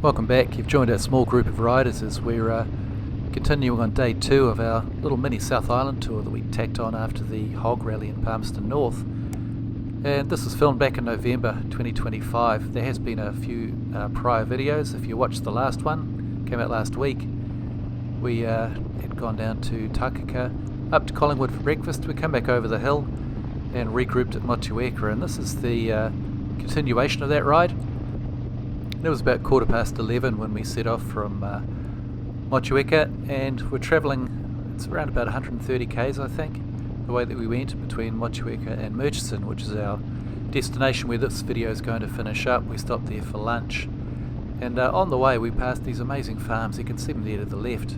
Welcome back. You've joined our small group of riders as we're continuing on day 2 of our little mini South Island tour that we tacked on after the HOG Rally in Palmerston North. And this was filmed back in November 2025. There has been a few prior videos. If you watched the last one, came out last week, we had gone down to Takaka, up to Collingwood for breakfast. We come back over the hill and regrouped at Motueka, and this is the continuation of that ride. It was about 11:15 when we set off from Motueka, and we're travelling, it's around about 130 k's I think, the way that we went between Motueka and Murchison, which is our destination where this video is going to finish up. We stopped there for lunch, and on the way we passed these amazing farms. You can see them there to the left,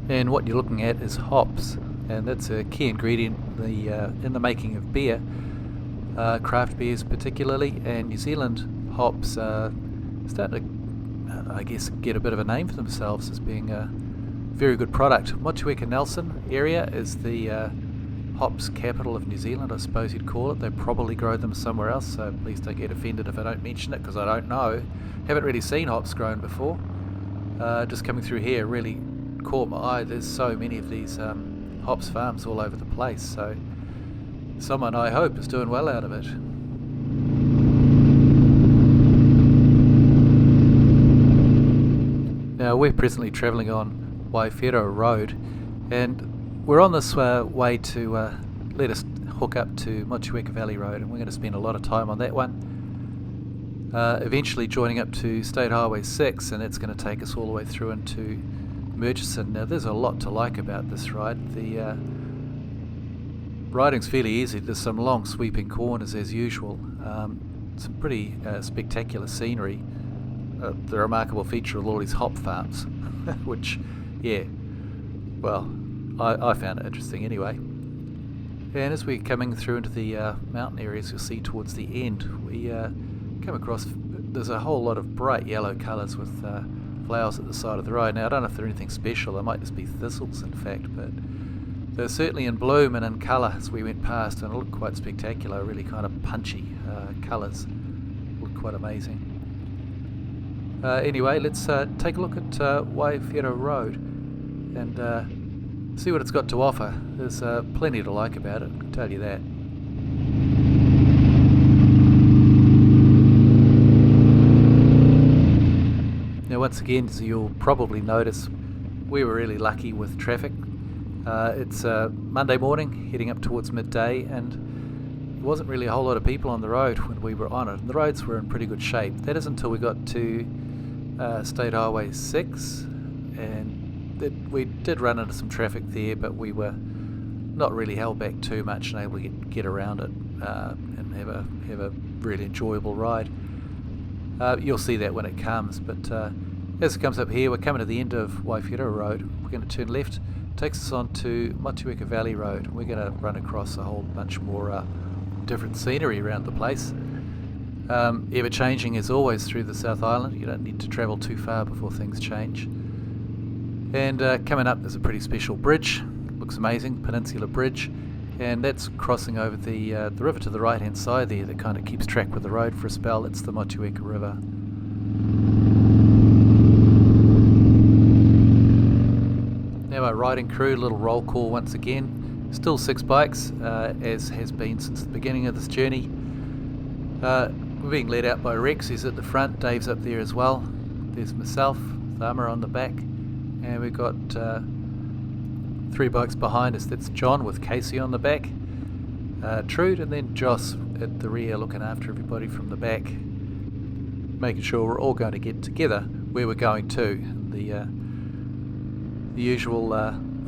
and what you're looking at is hops, and that's a key ingredient in the making of beer, craft beers particularly, and New Zealand hops starting to, I guess, get a bit of a name for themselves as being a very good product. Motueka Nelson area is the hops capital of New Zealand, I suppose you'd call it. They probably grow them somewhere else, so please don't get offended if I don't mention it, because I don't know. Haven't really seen hops grown before. Just coming through here really caught my eye. There's so many of these hops farms all over the place, so someone, I hope, is doing well out of it. Now we're presently travelling on Waiwhero Road, and we're on this way to let us hook up to Motueka Valley Road, and we're going to spend a lot of time on that one. Eventually joining up to State Highway 6, and that's going to take us all the way through into Murchison. Now there's a lot to like about this ride. The riding's fairly easy. There's some long sweeping corners as usual, some pretty spectacular scenery. The remarkable feature of all these hop farms, which, yeah, well, I found it interesting anyway. And as we're coming through into the mountain areas, you'll see towards the end, we come across, there's a whole lot of bright yellow colours with flowers at the side of the road. Now, I don't know if they're anything special. They might just be thistles, in fact, but they're certainly in bloom and in colour as we went past, and it looked quite spectacular, really kind of punchy colours. Looked quite amazing. Anyway, let's take a look at Waiwhero Road and see what it's got to offer. There's plenty to like about it, I can tell you that. Now once again, as you'll probably notice, we were really lucky with traffic. It's Monday morning, heading up towards midday, and there wasn't really a whole lot of people on the road when we were on it. And the roads were in pretty good shape. That is until we got to State Highway 6, and we did run into some traffic there, but we were not really held back too much and able to get around it and have a really enjoyable ride. You'll see that when it comes, but as it comes up here, we're coming to the end of Waiwhero Road. We're going to turn left, takes us on to Motueka Valley Road. We're going to run across a whole bunch more different scenery around the place. Ever changing as always through the South Island. You don't need to travel too far before things change. And coming up, there's a pretty special bridge. Looks amazing, Peninsula Bridge, and that's crossing over the river to the right hand side there that kind of keeps track with the road for a spell. It's the Motueka River. Now our riding crew, little roll call once again. Still 6 bikes, as has been since the beginning of this journey. We're being led out by Rex, who's at the front. Dave's up there as well. There's myself, Thama on the back, and we've got 3 bikes behind us. That's John with Casey on the back, Trude, and then Joss at the rear looking after everybody from the back, making sure we're all going to get together where we're going to. The usual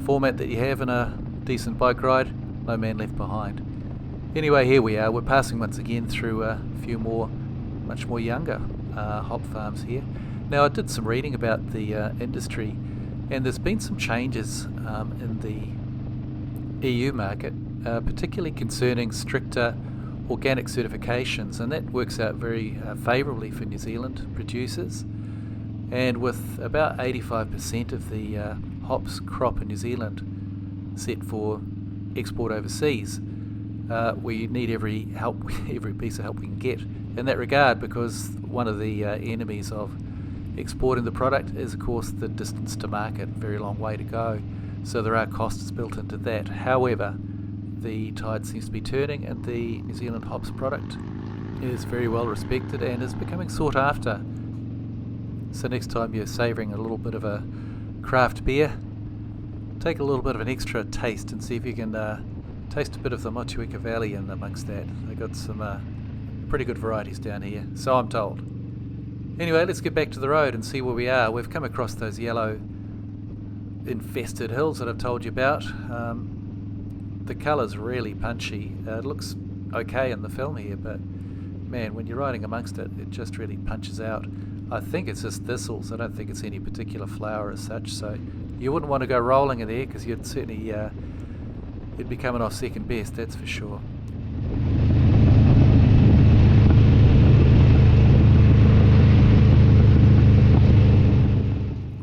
format that you have in a decent bike ride, no man left behind. Anyway, here we are. We're passing once again through a few more, much more younger hop farms here. Now, I did some reading about the industry, and there's been some changes in the EU market, particularly concerning stricter organic certifications, and that works out very favourably for New Zealand producers. And with about 85% of the hops crop in New Zealand set for export overseas, we need every piece of help we can get in that regard, because one of the enemies of exporting the product is of course the distance to market, very long way to go, so there are costs built into that. However, the tide seems to be turning and the New Zealand hops product is very well respected and is becoming sought after. So next time you're savouring a little bit of a craft beer, take a little bit of an extra taste and see if you can taste a bit of the Motueka Valley in amongst that. They've got some pretty good varieties down here, so I'm told. Anyway, let's get back to the road and see where we are. We've come across those yellow infested hills that I've told you about. The colour's really punchy. It looks okay in the film here, but man, when you're riding amongst it, it just really punches out. I think it's just thistles. I don't think it's any particular flower as such, so you wouldn't want to go rolling in there because you'd certainly you'd be coming off second best, that's for sure.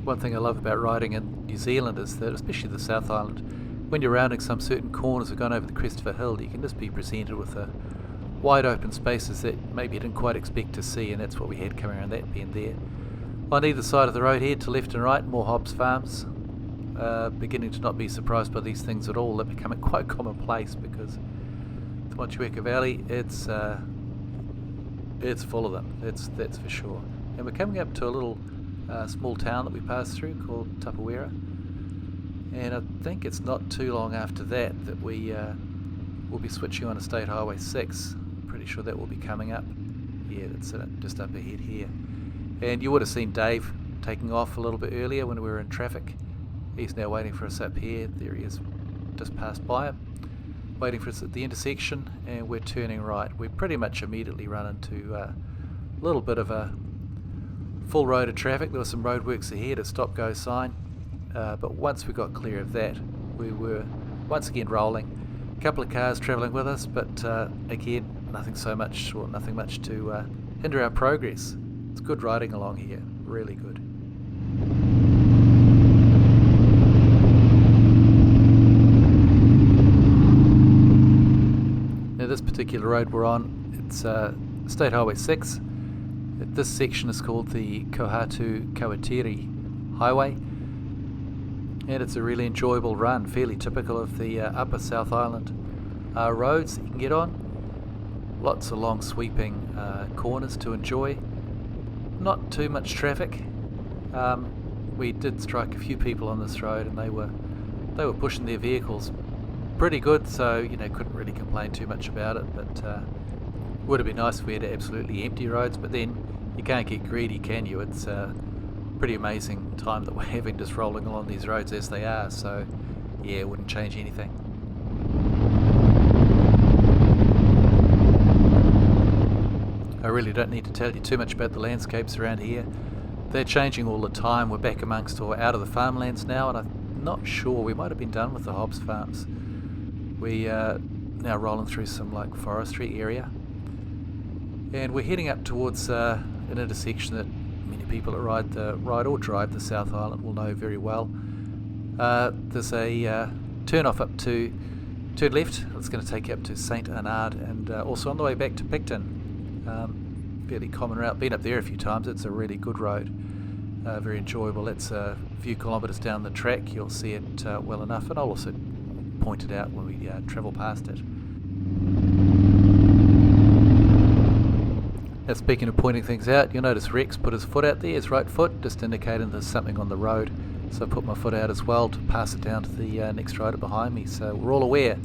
One thing I love about riding in New Zealand is that, especially the South Island, when you're rounding some certain corners or going over the crest of a hill, you can just be presented with a wide open spaces that maybe you didn't quite expect to see, and that's what we had coming around that bend there. On either side of the road here, to left and right, more hops farms. Beginning to not be surprised by these things at all. They're becoming quite commonplace because the Motueka Valley, it's full of them, that's for sure. And we're coming up to a little small town that we passed through called Tapawera, and I think it's not too long after that that we will be switching on to State Highway 6. Pretty sure that will be coming up. Yeah, that's just up ahead here. And you would have seen Dave taking off a little bit earlier when we were in traffic. He's now waiting for us up here. There he is, just passed by him, waiting for us at the intersection, and we're turning right. We pretty much immediately run into a little bit of a full road of traffic. There were some roadworks ahead, a stop-go sign, but once we got clear of that, we were once again rolling. A couple of cars travelling with us, but again, nothing much to hinder our progress. It's good riding along here, really good. Now this particular road we're on, it's State Highway 6. This section is called the Kohatu Highway, and it's a really enjoyable run, fairly typical of the upper South Island roads that you can get on. Lots of long sweeping corners to enjoy. Not too much traffic. We did strike a few people on this road, and they were pushing their vehicles pretty good, so couldn't really complain too much about it. But would have been nice if we had absolutely empty roads, but then you can't get greedy, can you? It's a pretty amazing time that we're having just rolling along these roads as they are, so yeah, it wouldn't change anything. I really don't need to tell you too much about the landscapes around here. They're changing all the time. We're back amongst or out of the farmlands now, and I'm not sure, we might have been done with the hops farms. We are now rolling through some forestry area, and we're heading up towards an intersection that many people that ride or drive the South Island will know very well. There's a turn off up to turn left. It's going to take you up to St Arnaud, and also on the way back to Picton. Fairly common route. Been up there a few times. It's a really good road, very enjoyable. It's a few kilometres down the track. You'll see it well enough, and I'll also point it out when we travel past it. Now, speaking of pointing things out, you'll notice Rex put his foot out there, his right foot, just indicating there's something on the road. So I put my foot out as well to pass it down to the next rider behind me. So we're all aware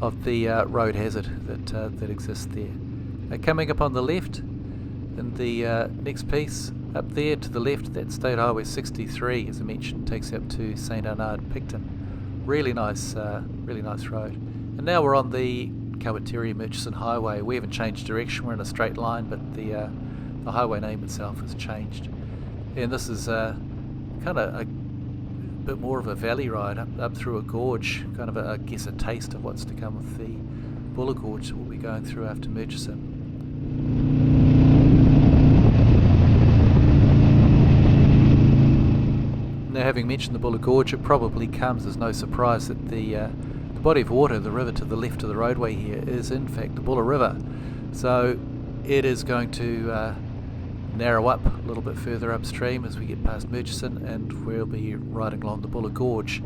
of the road hazard that exists there. Coming up on the left, in the next piece, up there to the left, that's State Highway 63, as I mentioned, takes you up to St Arnaud, Picton. Really nice road. And now we're on the Murchison Highway. We haven't changed direction, we're in a straight line, but the highway name itself has changed. And this is kind of a bit more of a valley ride up through a gorge, kind of I guess a taste of what's to come with the Buller Gorge that we'll be going through after Murchison. Now, having mentioned the Buller Gorge, it probably comes as no surprise that the body of water, the river to the left of the roadway here, is in fact the Buller River. So it is going to narrow up a little bit further upstream as we get past Murchison, and we'll be riding along the Buller Gorge.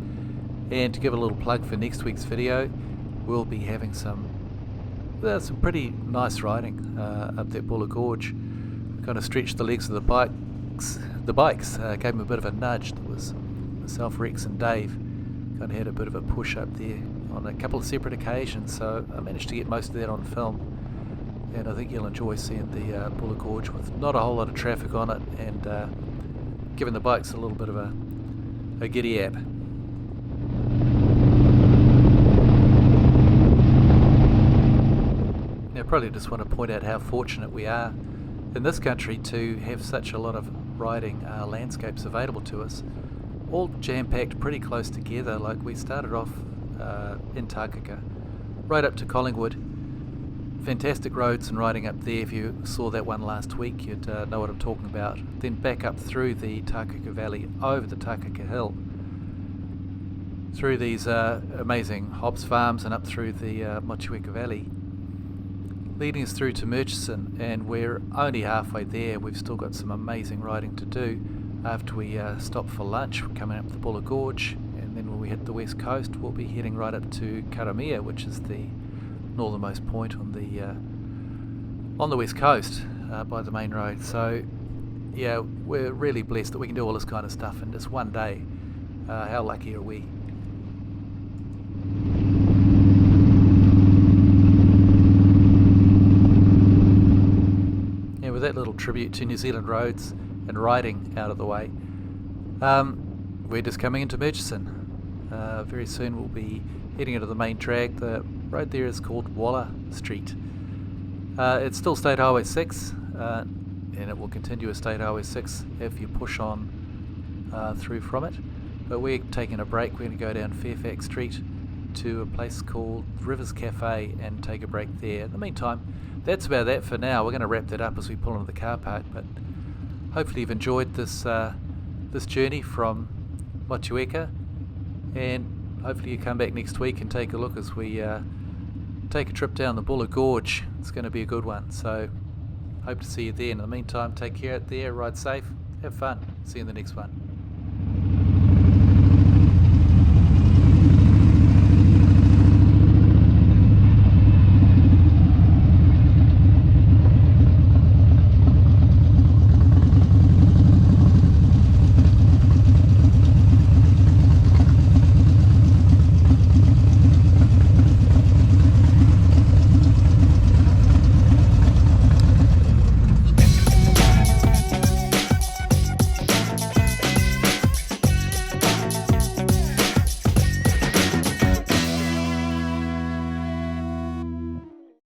And to give a little plug for next week's video, we'll be having some pretty nice riding up that Buller Gorge. Kind of stretched the legs of the bikes. The bikes gave them a bit of a nudge. There was myself, Rex and Dave kind of had a bit of a push up there on a couple of separate occasions, so I managed to get most of that on film, and I think you'll enjoy seeing the Buller Gorge with not a whole lot of traffic on it, and giving the bikes a little bit of a giddy up. Now, I probably just want to point out how fortunate we are in this country to have such a lot of riding landscapes available to us, all jam-packed pretty close together. Like, we started off in Takaka, right up to Collingwood. Fantastic roads and riding up there. If you saw that one last week, you'd know what I'm talking about. Then back up through the Motueka Valley, over the Takaka Hill, through these amazing hops farms, and up through the Motueka Valley, leading us through to Murchison, and we're only halfway there. We've still got some amazing riding to do after we stop for lunch. We're coming up the Buller Gorge, and then when we hit the west coast, we'll be heading right up to Karamea, which is the northernmost point on the west coast by the main road. So yeah, we're really blessed that we can do all this kind of stuff in just one day. How lucky are we? With that little tribute to New Zealand roads and riding out of the way, we're just coming into Murchison. Very soon we'll be heading into the main drag. The road there is called Waller Street. It's still State Highway 6, and it will continue as State Highway 6 if you push on through from it. But we're taking a break. We're going to go down Fairfax Street to a place called Rivers Cafe and take a break there. In the meantime, that's about that for now. We're going to wrap that up as we pull into the car park, but hopefully you've enjoyed this this journey from Motueka, and hopefully you come back next week and take a look as we take a trip down the Buller Gorge. It's going to be a good one, so hope to see you there. In the meantime, take care out there, ride safe, have fun. See you in the next one.